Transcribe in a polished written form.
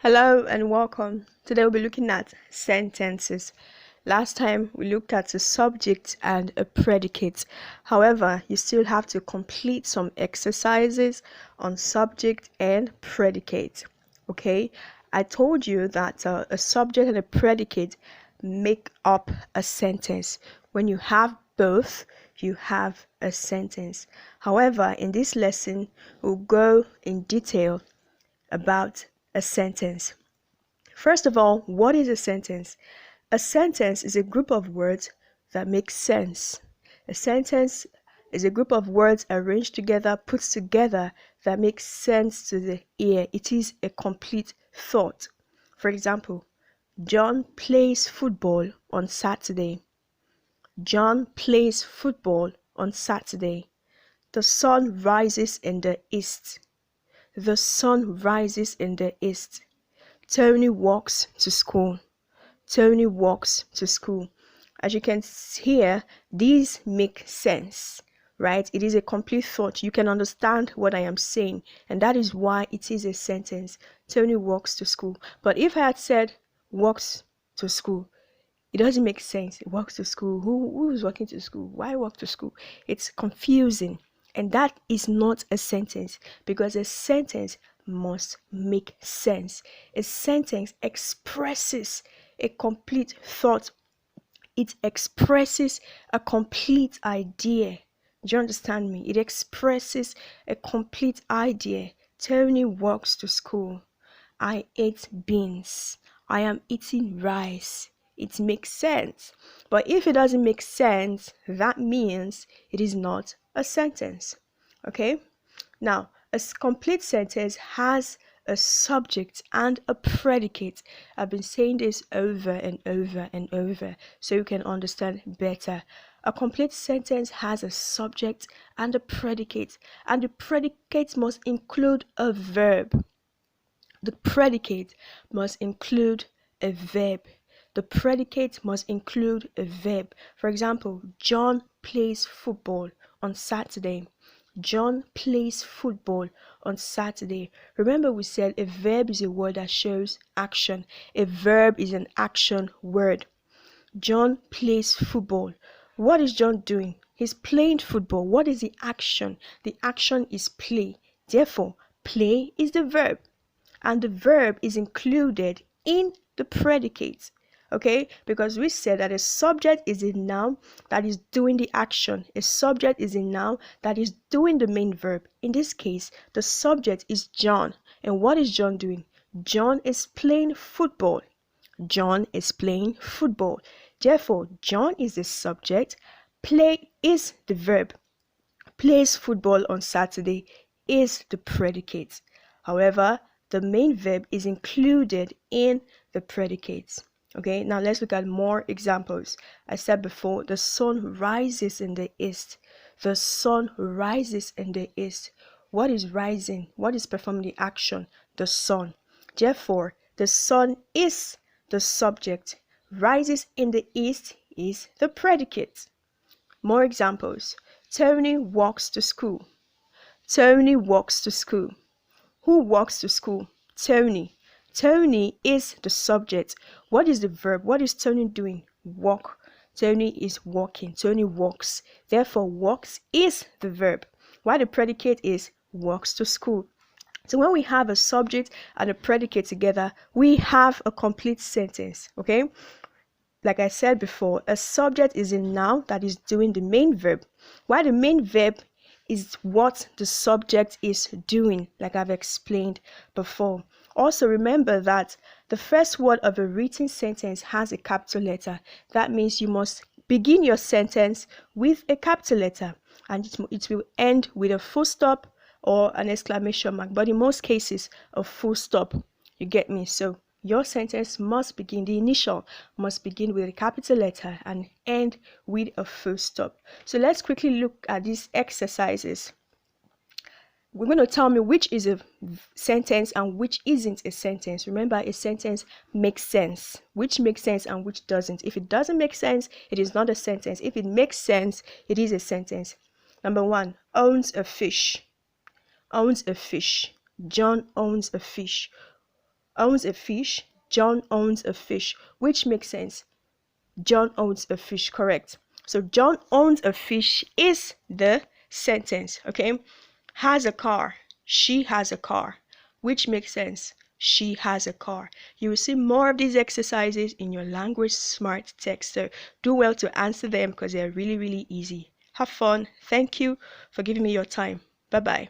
Hello and welcome. Today we'll be looking at sentences. Last time we looked at a subject and a predicate. However, you still have to complete some exercises on subject and predicate. Okay? I told you that a subject and a predicate make up a sentence. When you have both, you have a sentence. However, in this lesson, we'll go in detail about a sentence. First of all, what is a sentence? A sentence is a group of words that make sense. A sentence is a group of words arranged together, put together, that makes sense to the ear. It is a complete thought. For example, John plays football on Saturday. John plays football on Saturday. The sun rises in the east. The sun rises in the east. Tony walks to school. Tony walks to school. As you can hear, these make sense, right? It is a complete thought. You can understand what I am saying, and that is why it is a sentence. Tony walks to school. But if I had said walks to school, it doesn't make sense. Walks to school. Who is walking to school? Why walk to school? It's confusing. And that is not a sentence, because a sentence must make sense. A sentence expresses a complete thought. It expresses a complete idea. Do you understand me? It expresses a complete idea. Tony walks to school. I ate beans. I am eating rice. It makes sense. But if it doesn't make sense, that means it is not a sentence. Okay? Now, a complete sentence has a subject and a predicate. I've been saying this over and over and over so you can understand better. A complete sentence has a subject and a predicate, and the predicate must include a verb. The predicate must include a verb. The predicate must include a verb. For example, John plays football on Saturday. John plays football on Saturday. Remember, we said a verb is a word that shows action. A verb is an action word. John plays football. What is John doing? He's playing football. What is the action? The action is play. Therefore, play is the verb, and the verb is included in the predicate. Okay, because we said that a subject is a noun that is doing the action. A subject is a noun that is doing the main verb. In this case, the subject is John. And what is John doing? John is playing football. John is playing football. Therefore, John is the subject. Play is the verb. Plays football on Saturday is the predicate. However, the main verb is included in the predicates. Okay, now let's look at more examples. I said before, the sun rises in the east. The sun rises in the east. What is rising? What is performing the action? The sun. Therefore, the sun is the subject. Rises in the east is the predicate. More examples. Tony walks to school. Tony walks to school. Who walks to school? Tony. Tony is the subject. What is the verb? What is Tony doing? Walk. Tony is walking. Tony walks. Therefore, walks is the verb, while the predicate is walks to school. So when we have a subject and a predicate together, we have a complete sentence. Okay? Like I said before, a subject is a noun that is doing the main verb, while the main verb is what the subject is doing, like I've explained before. Also, remember that the first word of a written sentence has a capital letter. That means you must begin your sentence with a capital letter, and it will end with a full stop or an exclamation mark, but in most cases, a full stop. You get me? So your sentence must begin, the initial must begin with a capital letter and end with a full stop. So let's quickly look at these exercises. We're going to tell me which is a sentence and which isn't a sentence. Remember, a sentence makes sense. Which makes sense and which doesn't. If it doesn't make sense, it is not a sentence. If it makes sense, it is a sentence. Number 1, owns a fish. Owns a fish. John owns a fish. owns a fish. John owns a fish, which makes sense. John owns a fish, correct. So John owns a fish is the sentence, okay? Has a car. She has a car, which makes sense. She has a car. You will see more of these exercises in your language smart text. So do well to answer them because they're really, really easy. Have fun. Thank you for giving me your time. Bye-bye.